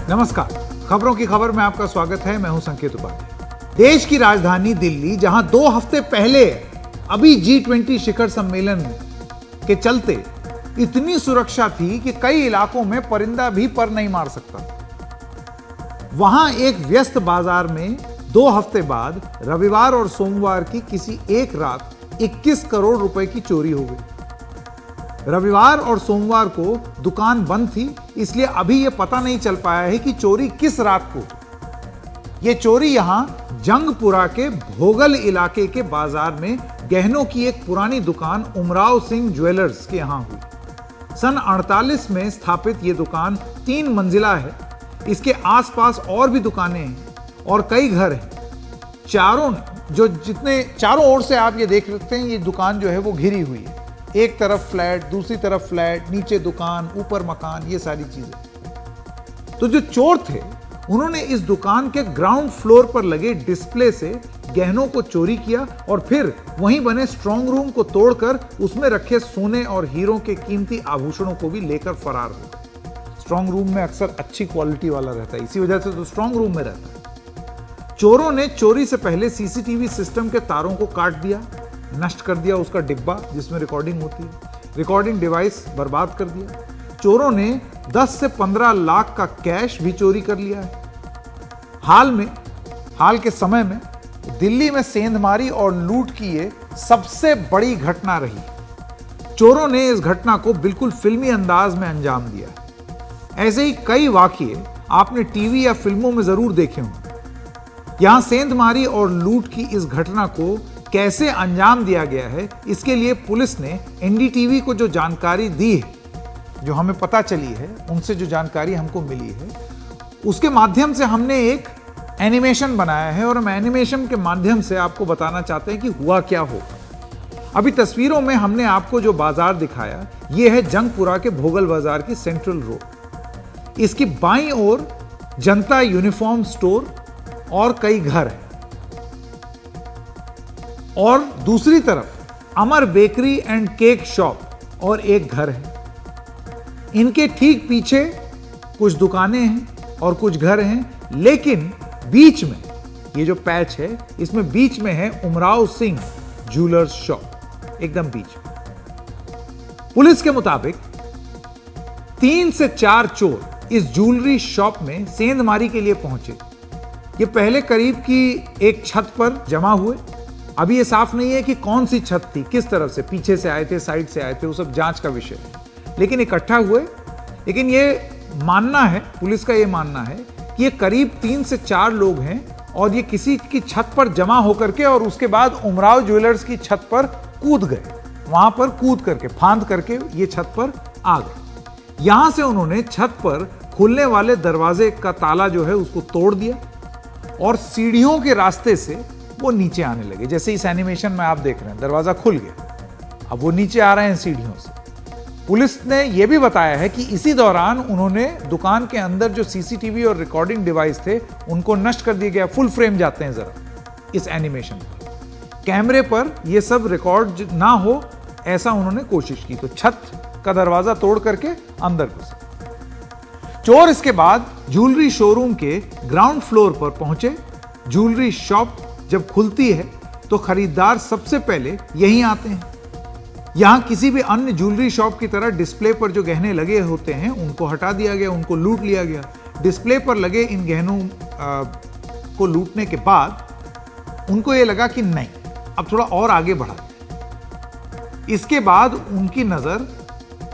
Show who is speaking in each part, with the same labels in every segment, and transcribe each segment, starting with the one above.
Speaker 1: नमस्कार, खबरों की खबर में आपका स्वागत है। मैं हूं संकेत उपाध्याय। देश की राजधानी दिल्ली, जहां 2 हफ्ते पहले अभी G20 शिखर सम्मेलन के चलते इतनी सुरक्षा थी कि कई इलाकों में परिंदा भी पर नहीं मार सकता, वहां एक व्यस्त बाजार में 2 हफ्ते बाद रविवार और सोमवार की किसी एक रात 21 करोड़ रुपए की चोरी हो गई। रविवार और सोमवार को दुकान बंद थी, इसलिए अभी यह पता नहीं चल पाया है कि चोरी किस रात को। यह चोरी यहां जंगपुरा के भोगल इलाके के बाजार में गहनों की एक पुरानी दुकान उमराव सिंह ज्वेलर्स के यहां हुई। सन 48 में स्थापित यह दुकान 3 मंजिला है। इसके आसपास और भी दुकानें हैं और कई घर हैं। चारों ओर से आप ये देख सकते हैं, ये दुकान जो है वो घिरी हुई है। एक तरफ फ्लैट, दूसरी तरफ फ्लैट, नीचे दुकान, ऊपर मकान, ये सारी चीजें। तो जो चोर थे, उन्होंने इस दुकान के ग्राउंड फ्लोर पर लगे डिस्प्ले से गहनों को चोरी किया और फिर वहीं बने स्ट्रांग रूम को तोड़कर उसमें रखे सोने और हीरों के कीमती आभूषणों को भी लेकर फरार हो गए। स्ट्रांग रूम में अक्सर अच्छी क्वालिटी वाला रहता है, इसी वजह से तो स्ट्रांग रूम में रहता है। चोरों ने चोरी से पहले सीसीटीवी सिस्टम के तारों को काट दिया, नष्ट कर दिया उसका डिब्बा जिसमें रिकॉर्डिंग होती है, रिकॉर्डिंग डिवाइस बर्बाद कर दिया। चोरों ने 10 से 15 लाख का कैश भी चोरी कर लिया है। हाल के समय में दिल्ली में सेंधमारी और लूट की ये सबसे बड़ी घटना रही। चोरों ने इस घटना को बिल्कुल फिल्मी अंदाज में अंजाम दिया। ऐसे ही कई वाकये आपने टीवी या फिल्मों में जरूर देखे होंगे। यहां सेंधमारी और लूट की इस घटना को कैसे अंजाम दिया गया है, इसके लिए पुलिस ने एनडीटीवी को जो जानकारी दी है, जो हमें पता चली है, उनसे जो जानकारी हमको मिली है, उसके माध्यम से हमने एक एनिमेशन बनाया है और हम एनिमेशन के माध्यम से आपको बताना चाहते हैं कि हुआ क्या होगा। अभी तस्वीरों में हमने आपको जो बाजार दिखाया, यह है जंगपुरा के भोगल बाजार की सेंट्रल रोड। इसकी बाईं ओर जनता यूनिफॉर्म स्टोर और कई घर हैं और दूसरी तरफ अमर बेकरी एंड केक शॉप और एक घर है। इनके ठीक पीछे कुछ दुकानें हैं और कुछ घर हैं, लेकिन बीच में ये जो पैच है, इसमें बीच में है उमराव सिंह ज्वेलर्स शॉप, एकदम बीच में। पुलिस के मुताबिक 3 से 4 चोर इस ज्वेलरी शॉप में सेंधमारी के लिए पहुंचे। ये पहले करीब की एक छत पर जमा हुए। अभी ये साफ नहीं है कि कौन सी छत थी, किस तरफ से, पीछे से आए थे, साइड से आए थे, वो सब जांच का विषय है। लेकिन इकट्ठा हुए। लेकिन ये मानना है, पुलिस का ये मानना है कि ये करीब 3 से 4 लोग हैं और ये किसी की छत पर जमा होकर के और उसके बाद उमराव ज्वेलर्स की छत पर कूद गए। वहां पर कूद करके, फांद करके ये छत पर आ गए। यहां से उन्होंने छत पर खुलने वाले दरवाजे का ताला जो है उसको तोड़ दिया और सीढ़ियों के रास्ते से वो नीचे आने लगे। जैसे इस एनिमेशन में आप देख रहे हैं, दरवाजा खुल गया, अब वो नीचे आ रहे हैं सीढ़ियों से। पुलिस ने यह भी बताया है कि इसी दौरान उन्होंने दुकान के अंदर जो सीसीटीवी और रिकॉर्डिंग डिवाइस थे, उनको नष्ट कर दिया गया। फुल फ्रेम जाते हैं जरा इस एनिमेशन पर, कैमरे पर यह सब रिकॉर्ड ना हो, ऐसा उन्होंने कोशिश की। तो छत का दरवाजा तोड़ करके अंदर घुसे चोर। इसके बाद ज्वेलरी शोरूम के ग्राउंड फ्लोर पर पहुंचे। ज्वेलरी शॉप जब खुलती है तो खरीदार सबसे पहले यहीं आते हैं। यहां किसी भी अन्य ज्वेलरी शॉप की तरह डिस्प्ले पर जो गहने लगे होते हैं उनको हटा दिया गया, उनको लूट लिया गया। डिस्प्ले पर लगे इन गहनों को लूटने के बाद उनको यह लगा कि नहीं, अब थोड़ा और आगे बढ़ा। इसके बाद उनकी नजर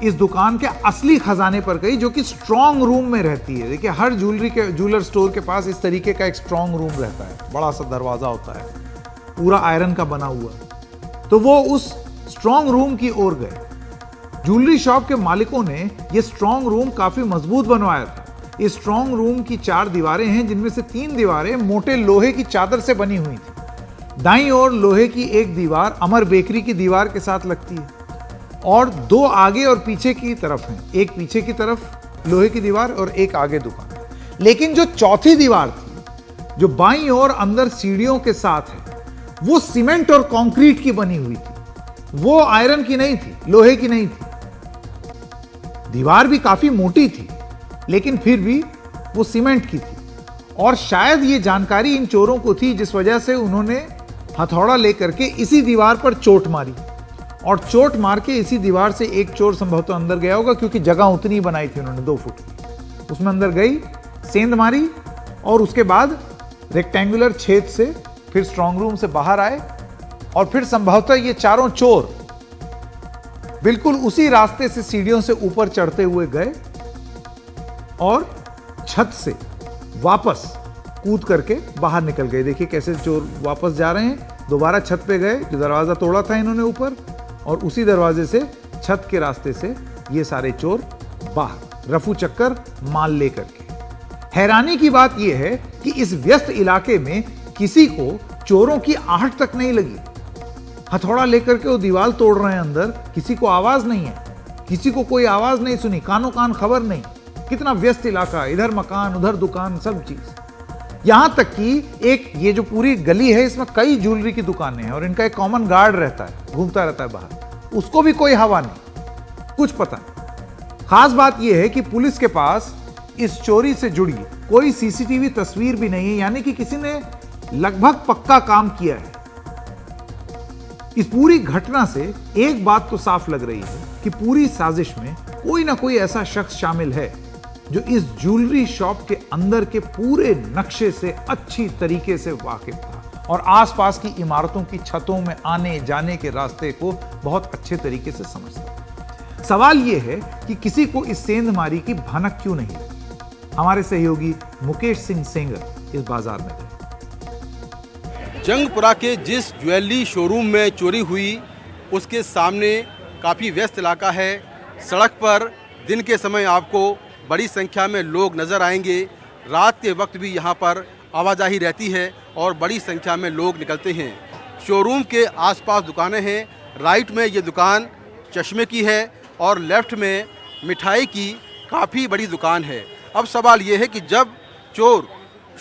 Speaker 1: इस दुकान के असली खजाने पर गई, जो कि स्ट्रांग रूम में रहती है। देखिए, हर ज्वेलर स्टोर के पास इस तरीके का एक स्ट्रांग रूम रहता है, बड़ा सा दरवाजा होता है, पूरा आयरन का बना हुआ। तो वो उस स्ट्रांग रूम की ओर गए। ज्वेलरी शॉप के मालिकों ने यह स्ट्रांग रूम काफी मजबूत बनवाया था। इस स्ट्रांग रूम की 4 दीवारें हैं, जिनमें से 3 दीवारें मोटे लोहे की चादर से बनी हुई थी। दाईं ओर लोहे की एक दीवार अमर बेकरी की दीवार के साथ लगती है और 2 आगे और पीछे की तरफ हैं। एक पीछे की तरफ लोहे की दीवार और एक आगे दुकान। लेकिन जो चौथी दीवार थी, जो बाईं ओर अंदर सीढ़ियों के साथ है, वो सीमेंट और कंक्रीट की बनी हुई थी। वो आयरन की नहीं थी, लोहे की नहीं थी। दीवार भी काफी मोटी थी, लेकिन फिर भी वो सीमेंट की थी। और शायद ये जानकारी इन चोरों को थी, जिस वजह से उन्होंने हथौड़ा लेकर के इसी दीवार पर चोट मारी। और चोट मार के इसी दीवार से एक चोर संभवतः अंदर गया होगा, क्योंकि जगह उतनी बनाई थी उन्होंने 2 फुट की। उसमें अंदर गई, सेंध मारी और उसके बाद रेक्टेंगुलर छेद से फिर स्ट्रांग रूम से बाहर आए। और फिर संभवतः ये चारों चोर बिल्कुल उसी रास्ते से सीढ़ियों से ऊपर चढ़ते हुए गए और छत से वापस कूद करके बाहर निकल गए। देखिए कैसे चोर वापस जा रहे हैं, दोबारा छत पे गए, जो दरवाजा तोड़ा था इन्होंने ऊपर, और उसी दरवाजे से छत के रास्ते से ये सारे चोर बाहर, रफू चक्कर माल लेकर के। हैरानी की बात यह है कि इस व्यस्त इलाके में किसी को चोरों की आहट तक नहीं लगी। हथौड़ा लेकर के वो दीवार तोड़ रहे हैं अंदर, किसी को आवाज नहीं है, किसी को कोई आवाज नहीं सुनी, कानों कान खबर नहीं। कितना व्यस्त इलाका, इधर मकान उधर दुकान, सब चीज। यहां तक कि एक ये जो पूरी गली है इसमें कई ज्वेलरी की दुकानें हैं और इनका एक कॉमन गार्ड रहता है, घूमता रहता है बाहर, उसको भी कोई हवा नहीं, कुछ पता नहीं। खास बात यह है कि पुलिस के पास इस चोरी से जुड़ी कोई सीसीटीवी तस्वीर भी नहीं है, यानी कि किसी ने लगभग पक्का काम किया है। इस पूरी घटना से एक बात तो साफ लग रही है कि पूरी साजिश में कोई ना कोई ऐसा शख्स शामिल है जो इस ज्वेलरी शॉप के अंदर के पूरे नक्शे से अच्छी तरीके से वाकिफ था और आसपास की इमारतों की छतों में आने जाने के रास्ते को बहुत अच्छे तरीके से समझता। सवाल यह है कि किसी को इस सेंधमारी की भनक क्यों नहीं लगी। हमारे सहयोगी मुकेश सिंह सेंगर इस बाजार में थे।
Speaker 2: जंगपुरा के जिस ज्वेलरी शोरूम में चोरी हुई उसके सामने काफ़ी व्यस्त इलाका है। सड़क पर दिन के समय आपको बड़ी संख्या में लोग नज़र आएंगे, रात के वक्त भी यहाँ पर आवाजाही रहती है और बड़ी संख्या में लोग निकलते हैं। शोरूम के आसपास दुकानें हैं। राइट में ये दुकान चश्मे की है और लेफ्ट में मिठाई की काफ़ी बड़ी दुकान है। अब सवाल ये है कि जब चोर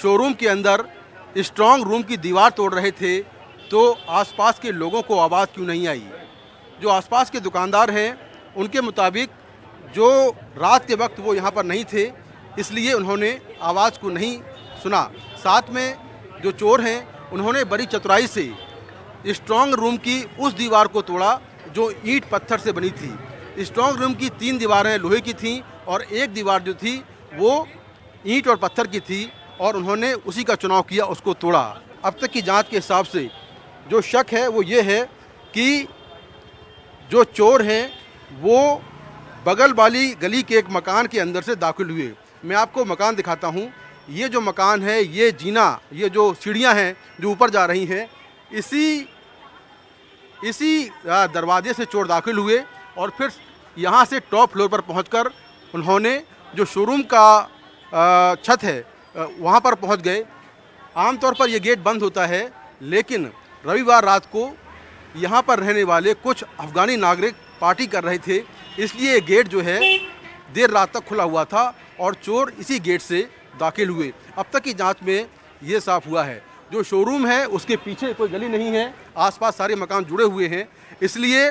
Speaker 2: शोरूम के अंदर स्ट्रांग रूम की दीवार तोड़ रहे थे तो आसपास के लोगों को आवाज़ क्यों नहीं आई। जो आसपास के दुकानदार हैं उनके मुताबिक जो रात के वक्त वो यहाँ पर नहीं थे, इसलिए उन्होंने आवाज़ को नहीं सुना। साथ में जो चोर हैं उन्होंने बड़ी चतुराई से स्ट्रांग रूम की उस दीवार को तोड़ा जो ईंट पत्थर से बनी थी। स्ट्रांग रूम की 3 दीवारें लोहे की थीं और एक दीवार जो थी वो ईंट और पत्थर की थी और उन्होंने उसी का चुनाव किया, उसको तोड़ा। अब तक की जांच के हिसाब से जो शक है वो ये है कि जो चोर हैं वो बगल वाली गली के एक मकान के अंदर से दाखिल हुए। मैं आपको मकान दिखाता हूँ। ये जो मकान है, ये जीना, ये जो सीढ़ियाँ हैं जो ऊपर जा रही हैं, इसी दरवाजे से चोर दाखिल हुए और फिर यहाँ से टॉप फ्लोर पर पहुँचकर उन्होंने जो शोरूम का छत है वहाँ पर पहुँच गए। आमतौर पर यह गेट बंद होता है, लेकिन रविवार रात को यहाँ पर रहने वाले कुछ अफ़गानी नागरिक पार्टी कर रहे थे, इसलिए गेट जो है देर रात तक खुला हुआ था और चोर इसी गेट से दाखिल हुए। अब तक की जांच में ये साफ हुआ है जो शोरूम है उसके पीछे कोई गली नहीं है, आसपास सारे मकान जुड़े हुए हैं, इसलिए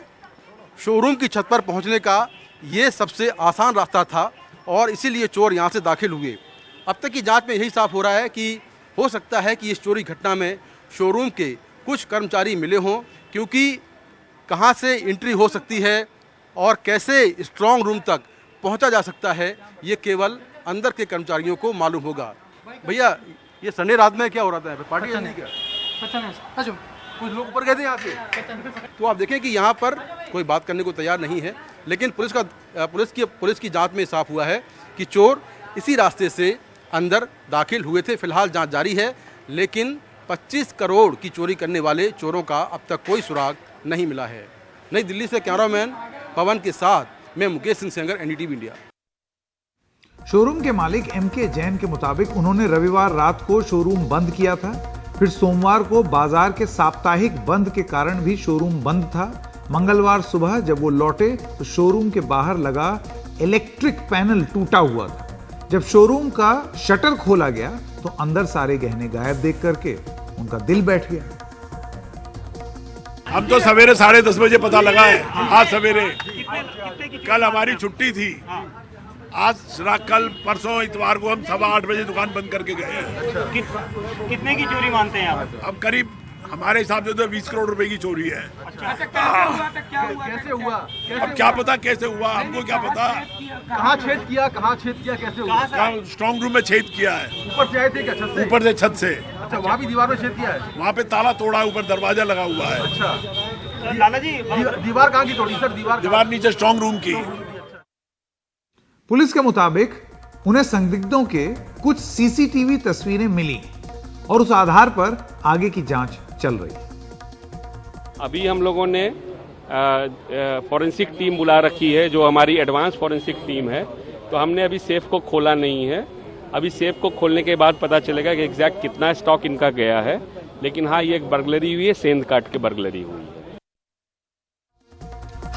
Speaker 2: शोरूम की छत पर पहुंचने का ये सबसे आसान रास्ता था और इसीलिए चोर यहाँ से दाखिल हुए। अब तक की जांच में यही साफ हो रहा है कि हो सकता है कि इस चोरी घटना में शोरूम के कुछ कर्मचारी मिले हों, क्योंकि कहाँ से एंट्री हो सकती है और कैसे स्ट्रांग रूम तक पहुँचा जा सकता है ये केवल अंदर के कर्मचारियों को मालूम होगा। भैया ये संडे रात में क्या हो रहा था? पार्टी नहीं क्या? कुछ लोग ऊपर गए थे यहाँ से। तो आप देखें कि यहाँ पर कोई बात करने को तैयार नहीं है, लेकिन पुलिस की जांच में साफ हुआ है कि चोर इसी रास्ते से अंदर दाखिल हुए थे। फिलहाल जांच जारी है, लेकिन 25 करोड़ की चोरी करने वाले चोरों का अब तक कोई सुराग नहीं मिला है। नई दिल्ली से कैमरामैन पवन के साथ मैं Mukesh Singh Sengar, NDTV India.
Speaker 1: Showroom के मालिक एमके जैन के मुताबिक उन्होंने रविवार रात को शोरूम बंद किया था, फिर सोमवार को बाजार के साप्ताहिक बंद के कारण भी शोरूम बंद था। मंगलवार सुबह जब वो लौटे तो शोरूम के बाहर लगा इलेक्ट्रिक पैनल टूटा हुआ था। जब शोरूम का शटर खोला गया तो अंदर सारे गहने गायब देख करके उनका दिल बैठ गया।
Speaker 3: हम तो सवेरे 10:30 बजे पता लगा है, आज सवेरे। कल हमारी छुट्टी थी आज कल परसों इतवार को हम 8:15 बजे दुकान बंद करके गए हैं।
Speaker 4: कितने की चोरी मानते हैं आप?
Speaker 3: अब करीब हमारे हिसाब से तो 20 करोड़ रुपए की चोरी है।
Speaker 2: कैसे हुआ?
Speaker 3: अब क्या पता कैसे हुआ, हमको क्या पता।
Speaker 2: कहाँ छेद किया कैसे हुआ?
Speaker 3: स्ट्रॉन्ग रूम में छेद किया है।
Speaker 2: ऊपर से आए थे क्या? छत से?
Speaker 3: ऊपर से छत से।
Speaker 2: अच्छा, वहाँ भी दीवार में छेद किया है?
Speaker 3: वहाँ पे ताला तोड़ा है, ऊपर दरवाजा लगा हुआ है।
Speaker 2: अच्छा,
Speaker 4: लाला जी
Speaker 2: दीवार कहाँ की तोड़ी सर?
Speaker 3: दीवार नीचे स्ट्रॉन्ग रूम की।
Speaker 1: पुलिस के मुताबिक उन्हें संदिग्धों के कुछ सीसीटीवी तस्वीरें मिली और उस आधार पर आगे की जांच चल रही है।
Speaker 5: अभी हम लोगों ने फॉरेंसिक टीम बुला रखी है, जो हमारी एडवांस फॉरेंसिक टीम है। तो हमने अभी सेफ को खोला नहीं है। अभी सेफ को खोलने के बाद पता चलेगा कि एग्जैक्ट कितना स्टॉक इनका गया है। लेकिन हाँ, ये एक बर्गलरी हुई है, सेंध काट के बर्गलरी हुई है।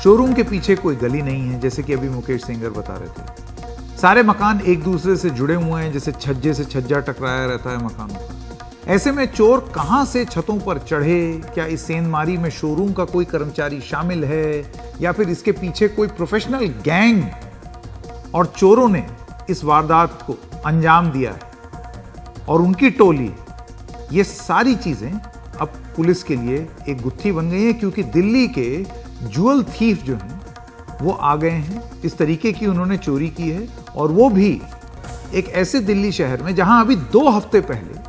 Speaker 1: शोरूम के पीछे कोई गली नहीं है, जैसे कि अभी मुकेश सेंगर बता रहे थे। सारे मकान एक दूसरे से जुड़े हुए हैं, जैसे छज्जे से छज्जा टकराया रहता है मकानों का। ऐसे में चोर कहां से छतों पर चढ़े? क्या इस सेंधमारी में शोरूम का कोई कर्मचारी शामिल है या फिर इसके पीछे कोई प्रोफेशनल गैंग और चोरों ने इस वारदात को अंजाम दिया है और उनकी टोली? ये सारी चीजें अब पुलिस के लिए एक गुत्थी बन गई है, क्योंकि दिल्ली के ज्वेल थीफ जो हैं वो आ गए हैं। इस तरीके की उन्होंने चोरी की है, और वो भी एक ऐसे दिल्ली शहर में जहां अभी 2 हफ्ते पहले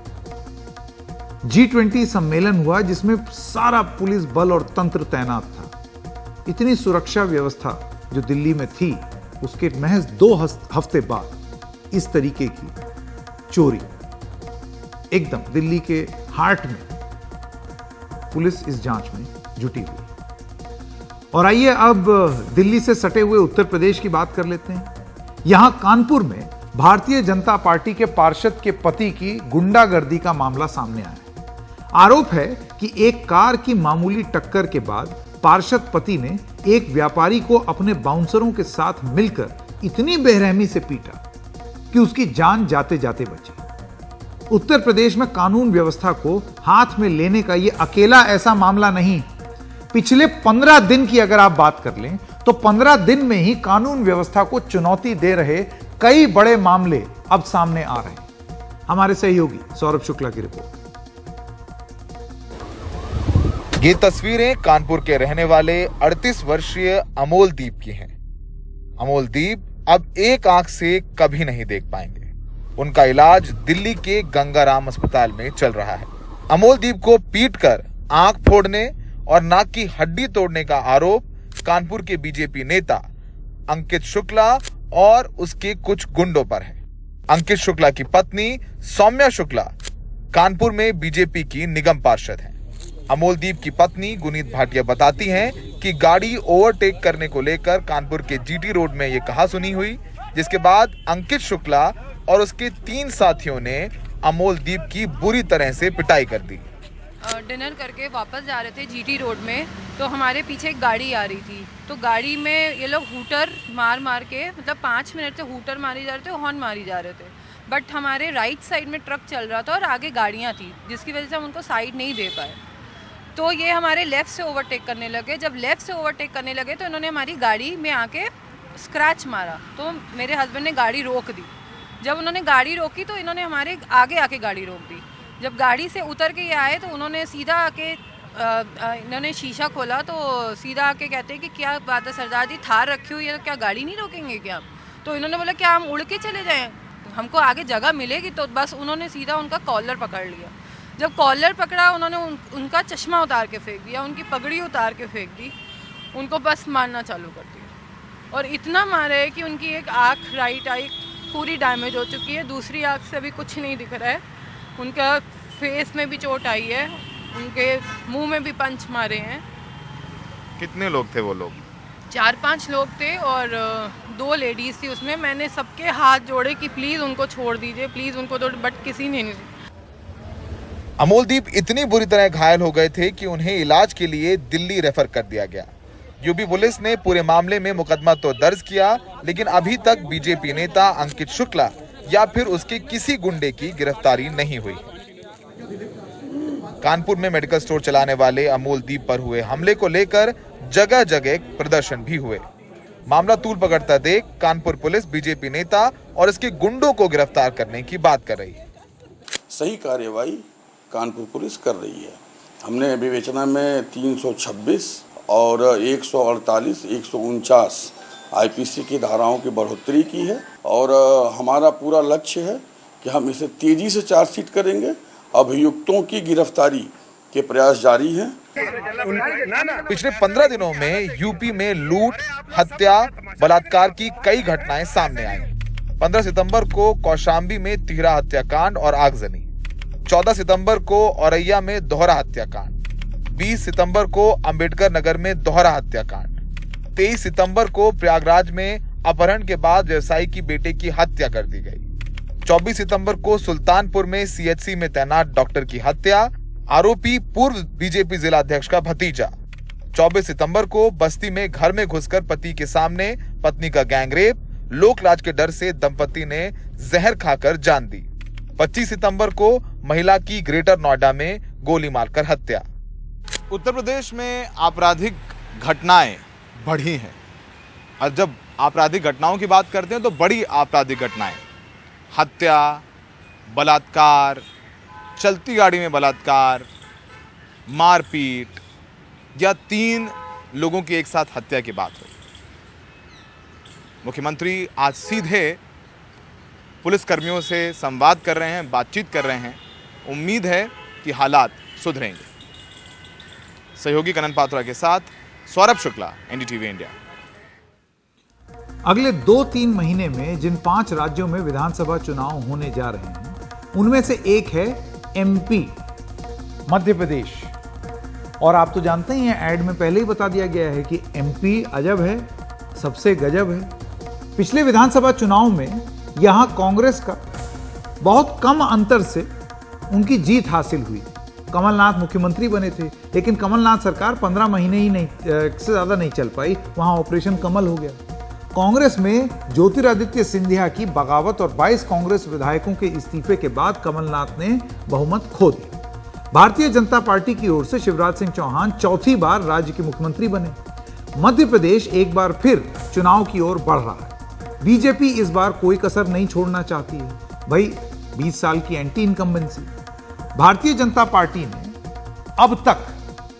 Speaker 1: G20 सम्मेलन हुआ, जिसमें सारा पुलिस बल और तंत्र तैनात था। इतनी सुरक्षा व्यवस्था जो दिल्ली में थी, उसके महज 2 हफ्ते बाद इस तरीके की चोरी एकदम दिल्ली के हार्ट में। पुलिस इस जांच में जुटी हुई। और आइए अब दिल्ली से सटे हुए उत्तर प्रदेश की बात कर लेते हैं। यहां कानपुर में भारतीय जनता पार्टी के पार्षद के पति की गुंडागर्दी का मामला सामने आया है। आरोप है कि एक कार की मामूली टक्कर के बाद पार्षद पति ने एक व्यापारी को अपने बाउंसरों के साथ मिलकर इतनी बेरहमी से पीटा कि उसकी जान जाते जाते बची। उत्तर प्रदेश में कानून व्यवस्था को हाथ में लेने का यह अकेला ऐसा मामला नहीं। पिछले 15 दिन की अगर आप बात कर लें तो 15 दिन में ही कानून व्यवस्था को चुनौती दे रहे कई बड़े मामले अब सामने आ रहे हैं। हमारे सहयोगी सौरभ शुक्ला की रिपोर्ट।
Speaker 6: ये तस्वीरें कानपुर के रहने वाले 38 वर्षीय अमोलदीप की हैं। अमोलदीप अब एक आंख से कभी नहीं देख पाएंगे। उनका इलाज दिल्ली के गंगाराम अस्पताल में चल रहा है। अमोलदीप को पीटकर आंख फोड़ने और नाक की हड्डी तोड़ने का आरोप कानपुर के बीजेपी नेता अंकित शुक्ला और उसके कुछ गुंडों पर है। अंकित शुक्ला की पत्नी सौम्या शुक्ला कानपुर में बीजेपी की निगम पार्षद हैं। अमोलदीप की पत्नी गुनीत भाटिया बताती हैं कि गाड़ी ओवरटेक करने को लेकर कानपुर के जीटी रोड में ये कहासुनी हुई, जिसके बाद अंकित शुक्ला और उसके 3 साथियों ने अमोलदीप की बुरी तरह से पिटाई कर दी।
Speaker 7: डिनर करके वापस जा रहे थे जीटी रोड में, तो हमारे पीछे एक गाड़ी आ रही थी। तो गाड़ी में ये लोग हूटर मार के, मतलब 5 मिनट से हूटर मारी जा रहे थे, हॉर्न मारी जा रहे थे। बट हमारे राइट साइड में ट्रक चल रहा था और आगे गाड़ियाँ थी, जिसकी वजह से हम उनको साइड नहीं दे पाए। तो ये हमारे लेफ़्ट से ओवरटेक करने लगे। जब लेफ़्ट से ओवरटेक करने लगे तो इन्होंने हमारी गाड़ी में आके स्क्रैच मारा। तो मेरे हस्बैंड ने गाड़ी रोक दी। जब उन्होंने गाड़ी रोकी तो इन्होंने हमारे आगे आके गाड़ी रोक दी। जब गाड़ी से उतर के ये आए तो उन्होंने सीधा आके इन्होंने शीशा खोला, तो सीधा आके कहते हैं कि क्या बात है सरदार जी, थार रखी हुई है तो क्या गाड़ी नहीं रोकेंगे क्या? तो इन्होंने बोला क्या हम उड़ के चले जाएं, हमको आगे जगह मिलेगी? तो बस उन्होंने सीधा उनका कॉलर पकड़ लिया। जब कॉलर पकड़ा उन्होंने उनका चश्मा उतार के फेंक दिया, उनकी पगड़ी उतार के फेंक दी, उनको बस मारना चालू कर दिया। और इतना मारे है कि उनकी एक आँख, राइट आई पूरी डैमेज हो चुकी है, दूसरी आँख से अभी कुछ नहीं दिख रहा है। उनका फेस में भी चोट आई है, उनके मुंह में भी पंच मारे हैं।
Speaker 6: कितने लोग थे वो लोग?
Speaker 7: 4-5 लोग थे और 2 लेडीज़ थी उसमें। मैंने सबके हाथ जोड़े कि प्लीज़ उनको छोड़ दीजिए, प्लीज़ उनको छोड़, बट किसी ने नहीं।
Speaker 6: अमोलदीप इतनी बुरी तरह घायल हो गए थे कि उन्हें इलाज के लिए दिल्ली रेफर कर दिया गया। यूपी पुलिस ने पूरे मामले में मुकदमा तो दर्ज किया, लेकिन अभी तक बीजेपी नेता अंकित शुक्ला या फिर उसके किसी गुंडे की गिरफ्तारी नहीं हुई। कानपुर में मेडिकल स्टोर चलाने वाले अमोलदीप पर हुए हमले को लेकर जगह जगह प्रदर्शन भी हुए। मामला तूल पकड़ता देख कानपुर पुलिस बीजेपी नेता और इसके गुंडों को गिरफ्तार करने की बात कर रही है।
Speaker 8: सही कार्यवाही कानपुर पुलिस कर रही है। हमने विवेचना में 326 और 148, 149 आईपीसी की धाराओं की बढ़ोतरी की है और हमारा पूरा लक्ष्य है कि हम इसे तेजी से चार्जशीट करेंगे। अभियुक्तों की गिरफ्तारी के प्रयास जारी हैं।
Speaker 6: पिछले 15 दिनों में यूपी में लूट, हत्या, बलात्कार की कई घटनाएं सामने आई। 15 सितंबर को कौशाम्बी में तिहरा हत्याकांड और आगजनी, 14 सितंबर को औरैया में दोहरा हत्याकांड, 20 सितंबर को अंबेडकर नगर में दोहरा हत्याकांड, 23 सितंबर को प्रयागराज में अपहरण के बाद व्यवसायी की बेटे की हत्या कर दी गई, 24 सितंबर को सुल्तानपुर में सीएचसी में तैनात डॉक्टर की हत्या, आरोपी पूर्व बीजेपी जिला अध्यक्ष का भतीजा। 24 सितंबर को बस्ती में घर में घुसकर पति के सामने पत्नी का गैंगरेप, लोकलाज के डर से दंपति ने जहर खाकर जान दी। 25 सितंबर को महिला की ग्रेटर नोएडा में गोली मारकर हत्या। उत्तर प्रदेश में आपराधिक घटनाएं बढ़ी हैं और जब आपराधिक घटनाओं की बात करते हैं तो बड़ी आपराधिक घटनाएं, हत्या, बलात्कार, चलती गाड़ी में बलात्कार, मारपीट या 3 लोगों की एक साथ हत्या की बात हुई। मुख्यमंत्री आज सीधे पुलिसकर्मियों से संवाद कर रहे हैं, बातचीत कर रहे हैं। उम्मीद है कि हालात सुधरेंगे। सहयोगी कनन पात्रा के साथ सौरभ शुक्ला, एनडीटीवी इंडिया।
Speaker 1: अगले 2-3 महीने में जिन 5 राज्यों में विधानसभा चुनाव होने जा रहे हैं उनमें से एक है एमपी, मध्य प्रदेश। और आप तो जानते ही हैं, ऐड में पहले ही बता दिया गया है कि एमपी अजब है, सबसे गजब है। पिछले विधानसभा चुनाव में यहां कांग्रेस का बहुत कम अंतर से उनकी जीत हासिल हुई। कमलनाथ मुख्यमंत्री बने थे, लेकिन कमलनाथ सरकार 15 महीने ही नहीं से ज्यादा नहीं चल पाई, वहां ऑपरेशन कमल हो गया। कांग्रेस में ज्योतिरादित्य सिंधिया की बगावत और 22 कांग्रेस विधायकों के इस्तीफे के बाद कमलनाथ ने बहुमत खो दिया। भारतीय जनता पार्टी की ओर से शिवराज सिंह चौहान चौथी बार राज्य के मुख्यमंत्री बने। मध्य प्रदेश एक बार फिर चुनाव की ओर बढ़ रहा है। बीजेपी इस बार कोई कसर नहीं छोड़ना चाहती है। भाई 20 साल की anti incumbency. Bharatiya Janata party ने अब तक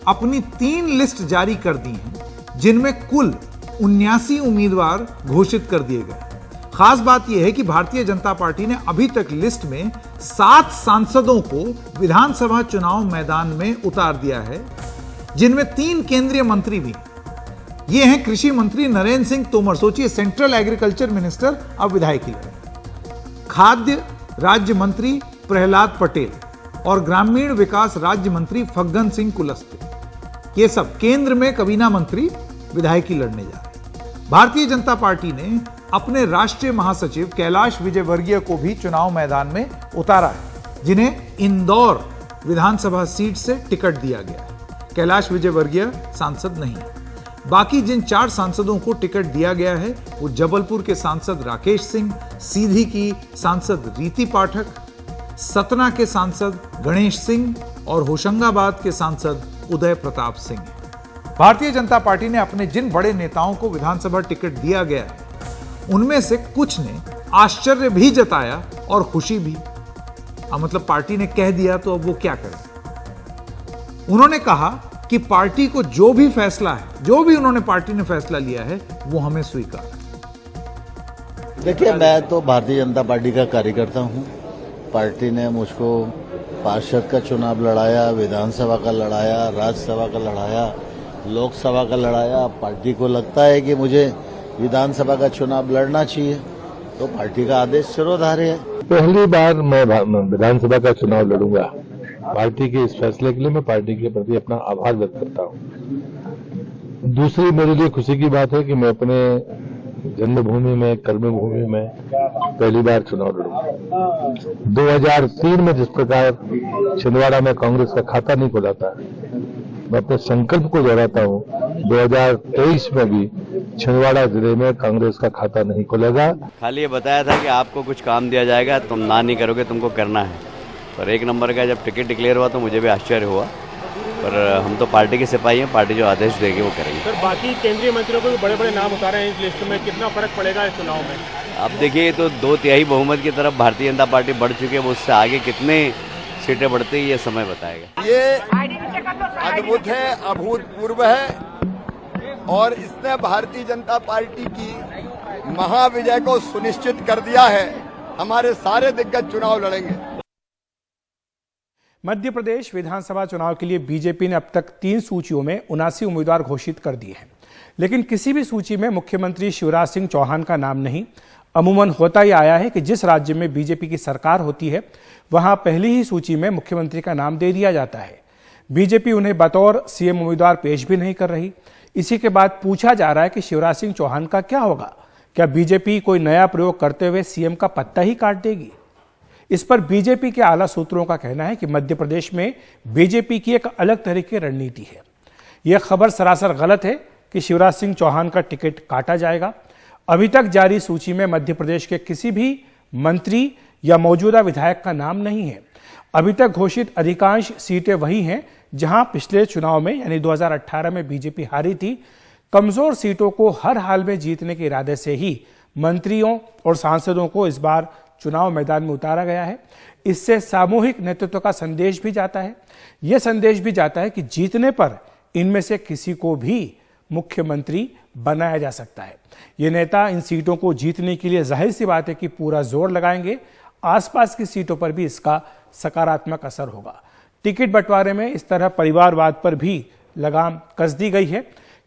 Speaker 1: अपनी 3 लिस्ट जारी कर दी हैं, जिनमें कुल 79 उम्मीदवार घोषित कर दिए गए। खास बात यह है कि भारतीय जनता पार्टी ने अभी तक लिस्ट में 7 सांसदों को विधानसभा चुनाव मैदान में उतार दिया है, जिनमें 3 केंद्रीय मंत्री भी। ये हैं कृषि मंत्री नरेंद्र सिंह तोमर, सोचिए सेंट्रल एग्रीकल्चर मिनिस्टर, अब विधायक ही लड़े। खाद्य राज्य मंत्री प्रहलाद पटेल और ग्रामीण विकास राज्य मंत्री फग्गन सिंह कुलस्ते, ये सब केंद्र में कबीना मंत्री विधायक ही लड़ने जा रहे हैं। भारतीय जनता पार्टी ने अपने राष्ट्रीय महासचिव कैलाश विजयवर्गीय को भी चुनाव मैदान में उतारा है, जिन्हें इंदौर विधानसभा सीट से टिकट दिया गया है। कैलाश विजयवर्गीय सांसद नहीं। बाकी जिन 4 सांसदों को टिकट दिया गया है वो जबलपुर के सांसद राकेश सिंह, सीधी की सांसद रीति पाठक, सतना के सांसद गणेश सिंह और होशंगाबाद के सांसद उदय प्रताप सिंह हैं। भारतीय जनता पार्टी ने अपने जिन बड़े नेताओं को विधानसभा टिकट दिया गया है उनमें से कुछ ने आश्चर्य भी जताया और खुशी भी। मतलब पार्टी ने कह दिया तो अब वो क्या करें। उन्होंने कहा कि पार्टी को जो भी फैसला है, जो भी उन्होंने पार्टी ने फैसला लिया है वो हमें स्वीकार है।
Speaker 9: देखिए, मैं तो भारतीय जनता पार्टी का कार्यकर्ता हूं। पार्टी ने मुझको पार्षद का चुनाव लड़ाया, विधानसभा का लड़ाया, राज्यसभा का लड़ाया, लोकसभा का लड़ाया। पार्टी को लगता है कि मुझे विधानसभा का चुनाव लड़ना चाहिए तो पार्टी का आदेश सिरोधार्य है।
Speaker 10: पहली बार मैं विधानसभा का चुनाव लड़ूंगा। पार्टी के इस फैसले के लिए मैं पार्टी के प्रति अपना आभार व्यक्त करता हूं। दूसरी मेरे लिए खुशी की बात है कि मैं अपने जन्मभूमि में, कर्मभूमि में पहली बार चुनाव लड़ूंगा। 2003 में जिस प्रकार छिंदवाड़ा में कांग्रेस का खाता नहीं खुला था, मैं अपने संकल्प को दोहराता हूं, 2023 में भी छिंदवाड़ा जिले में कांग्रेस का खाता नहीं खुलेगा।
Speaker 11: खाली ये बताया था कि आपको कुछ काम दिया जाएगा, तुम ना नहीं करोगे, तुमको करना है। पर 1 नंबर का जब टिकट डिक्लेयर हुआ तो मुझे भी आश्चर्य हुआ, पर हम तो पार्टी के सिपाही हैं, पार्टी जो आदेश देगी वो करेंगे।
Speaker 4: सर बाकी केंद्रीय मंत्रियों को भी बड़े बड़े नाम उतारे हैं इस लिस्ट में, कितना फर्क पड़ेगा इस चुनाव में?
Speaker 11: आप देखिए तो 2/3 बहुमत की तरफ भारतीय जनता पार्टी बढ़ चुकी है, वो उससे आगे कितने सीटें बढ़ती है ये समय बताएगा।
Speaker 12: ये अद्भुत है, अभूतपूर्व है और इसने भारतीय जनता पार्टी की महाविजय को सुनिश्चित कर दिया है। हमारे सारे दिग्गज चुनाव लड़ेंगे।
Speaker 13: मध्य प्रदेश विधानसभा चुनाव के लिए बीजेपी ने अब तक 3 सूचियों में 79 उम्मीदवार घोषित कर दिए हैं, लेकिन किसी भी सूची में मुख्यमंत्री शिवराज सिंह चौहान का नाम नहीं। अमूमन होता ही आया है कि जिस राज्य में बीजेपी की सरकार होती है वहां पहली ही सूची में मुख्यमंत्री का नाम दे दिया जाता है। बीजेपी उन्हें बतौर सीएम उम्मीदवार पेश भी नहीं कर रही। इसी के बाद पूछा जा रहा है कि शिवराज सिंह चौहान का क्या होगा? क्या बीजेपी कोई नया प्रयोग करते हुए सीएम का पत्ता ही काट देगी? इस पर बीजेपी के आला सूत्रों का कहना है कि मध्य प्रदेश में बीजेपी की एक अलग तरह की रणनीति है। यह खबर सरासर गलत है कि शिवराज सिंह चौहान का टिकट काटा जाएगा। अभी तक जारी सूची में मध्य प्रदेश के किसी भी मंत्री या मौजूदा विधायक का नाम नहीं है। अभी तक घोषित अधिकांश सीटें वही हैं जहां पिछले चुनाव में यानी 2018 में बीजेपी हारी थी। कमजोर सीटों को हर हाल में जीतने के इरादे से ही मंत्रियों और सांसदों को इस बार चुनाव मैदान में उतारा गया है। इससे सामूहिक नेतृत्व का संदेश भी जाता है। यह संदेश भी जाता है कि जीतने पर इनमें से किसी को भी मुख्यमंत्री बनाया जा सकता है। ये नेता इन सीटों को जीतने के लिए जाहिर सी बात है कि पूरा जोर लगाएंगे। आसपास की सीटों पर भी इसका सकारात्मक असर होगा। टिकट बंटवारे में इस तरह परिवारवाद पर भी लगाम कस दी गई है।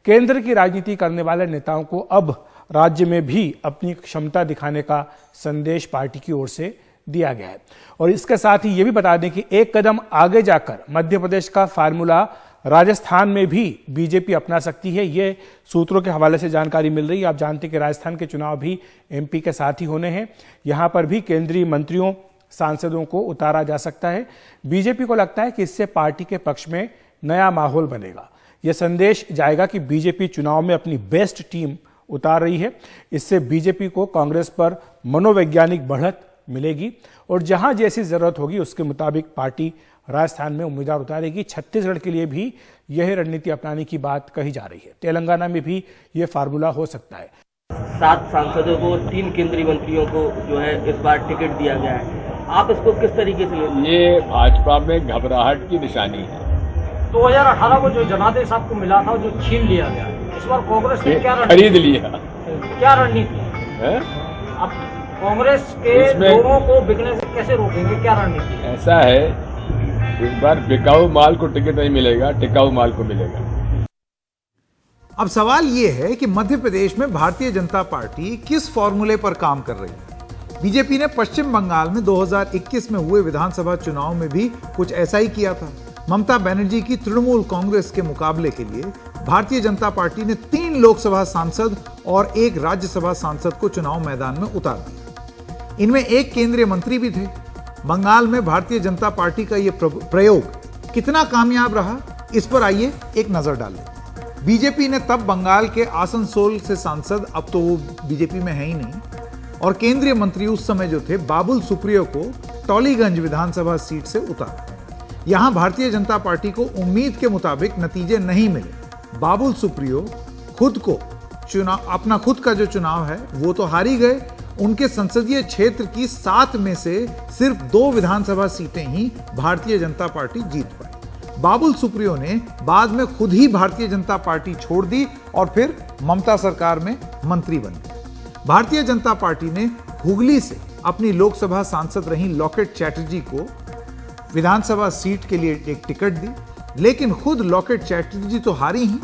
Speaker 13: केंद्र की राजनीति करने वाले नेताओं को अब राज्य में भी अपनी क्षमता दिखाने का संदेश पार्टी की ओर से दिया गया है। और इसके साथ ही ये भी बता दें कि एक कदम आगे जाकर मध्य प्रदेश का फार्मूला राजस्थान में भी बीजेपी अपना सकती है। ये सूत्रों के हवाले से जानकारी मिल रही है। आप जानते हैं कि राजस्थान के चुनाव भी एमपी के साथ ही होने हैं। यहां पर भी केंद्रीय मंत्रियों सांसदों को उतारा जा सकता है। बीजेपी को लगता है कि इससे पार्टी के पक्ष में नया माहौल बनेगा। यह संदेश जाएगा कि बीजेपी चुनाव में अपनी बेस्ट टीम उतार रही है। इससे बीजेपी को कांग्रेस पर मनोवैज्ञानिक बढ़त मिलेगी और जहां जैसी जरूरत होगी उसके मुताबिक पार्टी राजस्थान में उम्मीदवार उतारेगी। छत्तीसगढ़ के लिए भी यही रणनीति अपनाने की बात कही जा रही है। तेलंगाना में भी यह फार्मूला हो सकता है।
Speaker 14: 7 सांसदों को 3 केंद्रीय मंत्रियों को जो है इस बार टिकट दिया गया है। आप इसको किस तरीके से लेते हैं? ये भाजपा में घबराहट की निशानी है। 2018 को जो जनादेश आपको मिला था जो छीन लिया गया, इस बार कांग्रेस ने क्या खरीद लिया, क्या रणनीति है? अब कांग्रेस के लोगों को बिकने से कैसे रोकेंगे, क्या रणनीति? ऐसा है, इस बार बिकाऊ माल को टिकट नहीं मिलेगा, टिकाऊ माल को मिलेगा।
Speaker 1: अब सवाल यह है कि मध्य प्रदेश में भारतीय जनता पार्टी किस फॉर्मूले पर काम कर रही है। बीजेपी ने पश्चिम बंगाल में 2021 में हुए विधानसभा चुनाव में भी कुछ ऐसा ही किया था। ममता बनर्जी की तृणमूल कांग्रेस के मुकाबले के लिए भारतीय जनता पार्टी ने 3 लोकसभा सांसद और 1 राज्यसभा सांसद को चुनाव मैदान में उतार दिया। इनमें 1 केंद्रीय मंत्री भी थे। बंगाल में भारतीय जनता पार्टी का यह प्रयोग कितना कामयाब रहा, इस पर आइए एक नजर डालें। बीजेपी ने तब बंगाल के आसनसोल से सांसद, अब तो वो बीजेपी में है ही नहीं, और केंद्रीय मंत्री उस समय जो थे बाबुल सुप्रियो को टॉलीगंज विधानसभा सीट से उतारा। यहां भारतीय जनता पार्टी को उम्मीद के मुताबिक नतीजे नहीं मिले। बाबुल सुप्रियो खुद को अपना खुद का जो चुनाव है वो तो हार ही गए। उनके संसदीय क्षेत्र की 7 में से सिर्फ 2 विधानसभा सीटें ही भारतीय जनता पार्टी जीत पाई। बाबुल सुप्रियो ने बाद में खुद ही भारतीय जनता पार्टी छोड़ दी और फिर ममता सरकार में मंत्री बन गए। भारतीय जनता पार्टी ने हुगली से अपनी लोकसभा सांसद रही लॉकेट चैटर्जी को विधानसभा सीट के लिए एक टिकट दी, लेकिन खुद लॉकेट चैटर्जी तो हारी ही।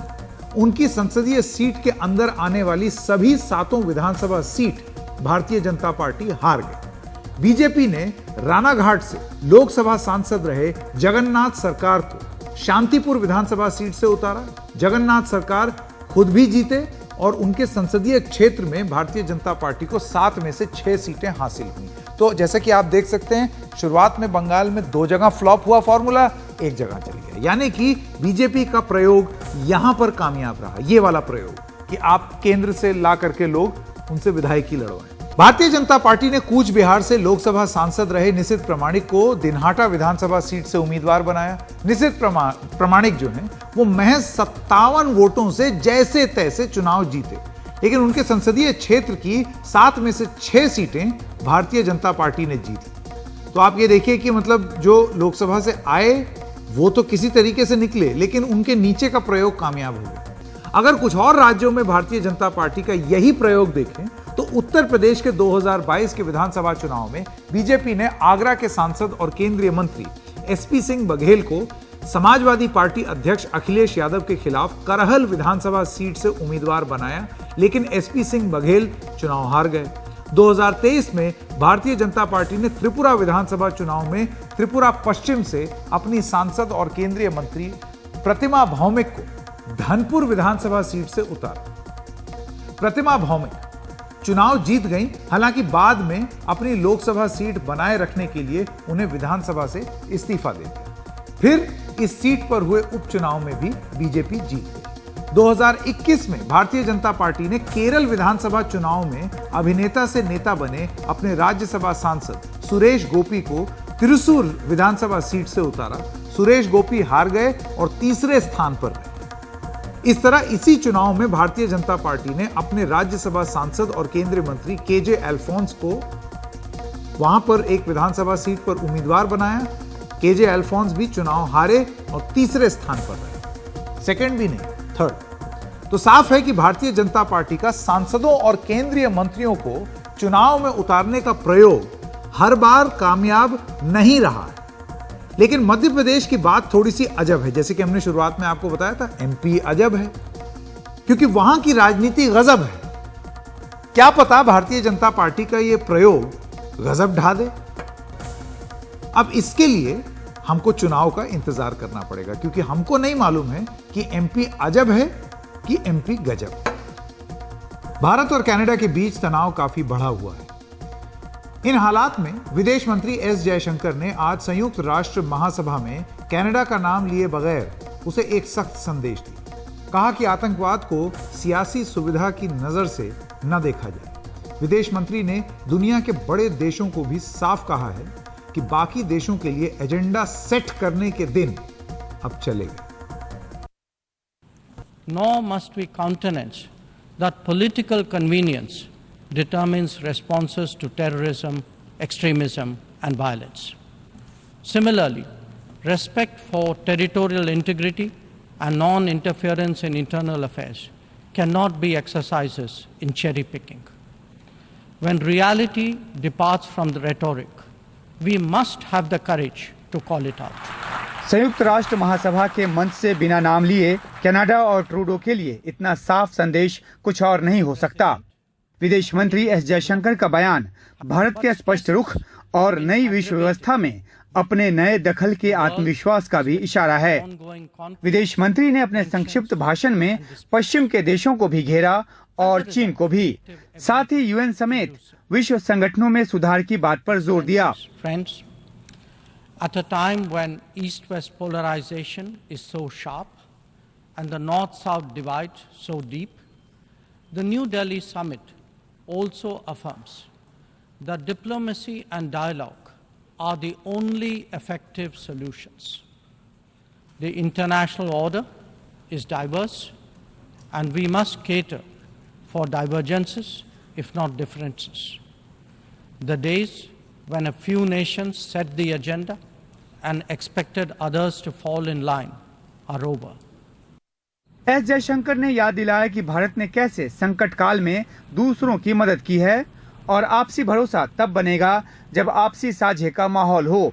Speaker 1: उनकी संसदीय सीट के अंदर आने वाली सभी 7 विधानसभा सीट भारतीय जनता पार्टी हार गई। बीजेपी ने रानाघाट से लोकसभा सांसद रहे जगन्नाथ सरकार को शांतिपुर विधानसभा सीट से उतारा। जगन्नाथ सरकार खुद भी जीते और उनके संसदीय क्षेत्र में भारतीय जनता पार्टी को 7 में से 6 सीटें हासिल हुई। तो जैसा कि आप देख सकते हैं, शुरुआत में बंगाल में 2 जगह फ्लॉप हुआ फॉर्मूला, 1 जगह चल गया। यानी कि बीजेपी का प्रयोग यहां पर कामयाब रहा, ये वाला प्रयोग कि आप केंद्र से ला करके लोग उनसे विधायकी लड़वाएं। भारतीय जनता पार्टी ने कूच बिहार से लोकसभा सांसद रहे निशित प्रामाणिक को दिनहाटा विधानसभा सीट से उम्मीदवार बनाया। निशित प्रामाणिक जो हैं वो महज 57 वोटों से जैसे तैसे चुनाव जीते, लेकिन उनके संसदीय क्षेत्र की 7 में से 6 सीटें भारतीय जनता पार्टी ने जीती। तो आप ये देखिए कि मतलब जो लोकसभा से आए वो तो किसी तरीके से निकले, लेकिन उनके नीचे का प्रयोग कामयाब हो गया। अगर कुछ और राज्यों में भारतीय जनता पार्टी का यही प्रयोग देखें तो उत्तर प्रदेश के 2022 के विधानसभा चुनाव में बीजेपी ने आगरा के सांसद और केंद्रीय मंत्री एसपी सिंह बघेल को समाजवादी पार्टी अध्यक्ष अखिलेश यादव के खिलाफ करहल विधानसभा सीट से उम्मीदवार बनाया, लेकिन एसपी सिंह बघेल चुनाव हार गए। 2023 में भारतीय जनता पार्टी ने त्रिपुरा विधानसभा चुनाव में त्रिपुरा पश्चिम से अपनी सांसद और केंद्रीय मंत्री प्रतिमा भौमिक को धनपुर विधानसभा सीट से उतारा। प्रतिमा भौमिक चुनाव जीत गई, हालांकि बाद में अपनी लोकसभा सीट बनाए रखने के लिए उन्हें विधानसभा से इस्तीफा दे दिया। फिर इस सीट पर हुए उपचुनाव में भी बीजेपी जीत गई। 2021 में भारतीय जनता पार्टी ने केरल विधानसभा चुनाव में अभिनेता से नेता बने अपने राज्यसभा सांसद सुरेश गोपी को त्रिशूर विधानसभा सीट से उतारा। सुरेश गोपी हार गए और तीसरे स्थान पर रहे। इस तरह इसी चुनाव में भारतीय जनता पार्टी ने अपने राज्यसभा सांसद और केंद्रीय मंत्री केजे अल्फोंस को वहां पर एक विधानसभा सीट पर उम्मीदवार बनाया। केजे अल्फोंस भी चुनाव हारे और तीसरे स्थान पर रहे, सेकंड भी नहीं, थर्ड। तो साफ है कि भारतीय जनता पार्टी का सांसदों और केंद्रीय मंत्रियों को चुनाव में उतारने का प्रयोग हर बार कामयाब नहीं रहा है। लेकिन मध्य प्रदेश की बात थोड़ी सी अजब है। जैसे कि हमने शुरुआत में आपको बताया था, एमपी अजब है क्योंकि वहां की राजनीति गजब है। क्या पता भारतीय जनता पार्टी का यह प्रयोग गजब ढा दे। अब इसके लिए हमको चुनाव का इंतजार करना पड़ेगा, क्योंकि हमको नहीं मालूम है कि एमपी अजब है कि एमपी गजब। भारत और कनाडा के बीच तनाव काफी बढ़ा हुआ है। इन हालात में विदेश मंत्री एस जयशंकर ने आज संयुक्त राष्ट्र महासभा में कनाडा का नाम लिए बगैर उसे एक सख्त संदेश दिया। कहा कि आतंकवाद को सियासी सुविधा की नजर से न देखा जाए। विदेश मंत्री ने दुनिया के बड़े देशों को भी साफ कहा है कि बाकी देशों के लिए एजेंडा सेट करने के दिन अब चले गए।
Speaker 15: Nor must we countenance that political convenience determines responses to terrorism, extremism, and violence. Similarly, respect for territorial integrity and non-interference in internal affairs cannot be exercises in cherry picking. When reality departs from the rhetoric, we must have the courage to call it out.
Speaker 16: संयुक्त राष्ट्र महासभा के मंच से बिना नाम लिए Canada और Trudeau के लिए इतना साफ संदेश कुछ और नहीं हो सकता। विदेश मंत्री एस जयशंकर का बयान भारत के स्पष्ट रुख और नई विश्व व्यवस्था में अपने नए दखल के आत्मविश्वास का भी इशारा है। विदेश मंत्री ने अपने संक्षिप्त भाषण में पश्चिम के देशों को भी घेरा और चीन को भी, साथ ही यूएन समेत विश्व संगठनों में सुधार की बात पर जोर दिया।
Speaker 15: At a time when east-west polarization is so sharp and the north-south divide so deep, the New Delhi summit also affirms that diplomacy and dialogue are the only effective solutions. The international order is diverse and we must cater for divergences, if not differences. The days when a few nations set the agenda and expected others to fall in line are over.
Speaker 16: S Jaishankar ने याद दिलाया कि भारत ने कैसे संकट काल में दूसरों की मदद की है और आपसी भरोसा तब बनेगा जब आपसी साझे का माहौल हो।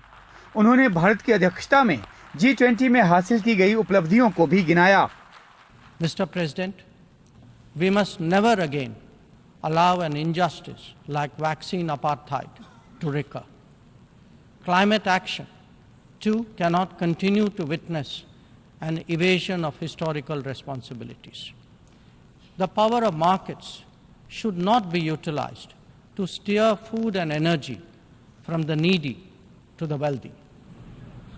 Speaker 16: उन्होंने भारत की अध्यक्षता में G20 में हासिल की गई उपलब्धियों को भी गिनाया।
Speaker 15: Mr. President, we must never again allow an injustice like vaccine apartheid to recur. Climate action, too, cannot continue to witness an evasion of historical responsibilities. The power of markets should not be utilized to steer food and energy from the needy to the wealthy.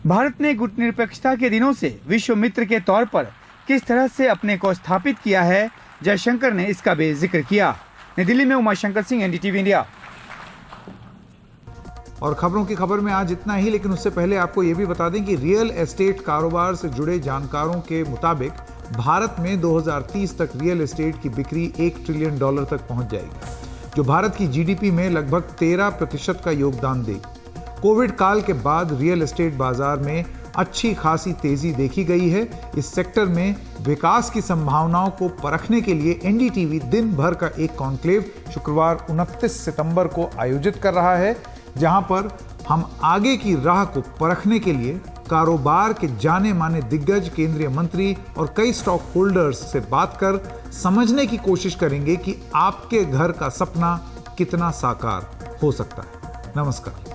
Speaker 16: Bharat ने गुटनिरपेक्षता के दिनों से विश्व मित्र के तौर पर किस तरह से अपने को स्थापित किया है, जयशंकर ने इसका भी जिक्र किया। नई दिल्ली में उमाशंकर सिंह, एनडीटीवी इंडिया।
Speaker 1: और खबरों की खबर में आज इतना ही, लेकिन उससे पहले आपको यह भी बता दें कि रियल एस्टेट कारोबार से जुड़े जानकारों के मुताबिक भारत में 2030 तक रियल एस्टेट की बिक्री $1 ट्रिलियन तक पहुंच जाएगी, जो भारत की जीडीपी में लगभग 13% का योगदान देगी। कोविड काल के बाद रियल एस्टेट बाजार में अच्छी खासी तेजी देखी गई है। इस सेक्टर में विकास की संभावनाओं को परखने के लिए एनडीटीवी दिन भर का एक कॉन्क्लेव शुक्रवार 29 सितंबर को आयोजित कर रहा है, जहां पर हम आगे की राह को परखने के लिए कारोबार के जाने माने दिग्गज, केंद्रीय मंत्री और कई स्टॉक होल्डर्स से बात कर समझने की कोशिश करेंगे कि आपके घर का सपना कितना साकार हो सकता है। नमस्कार।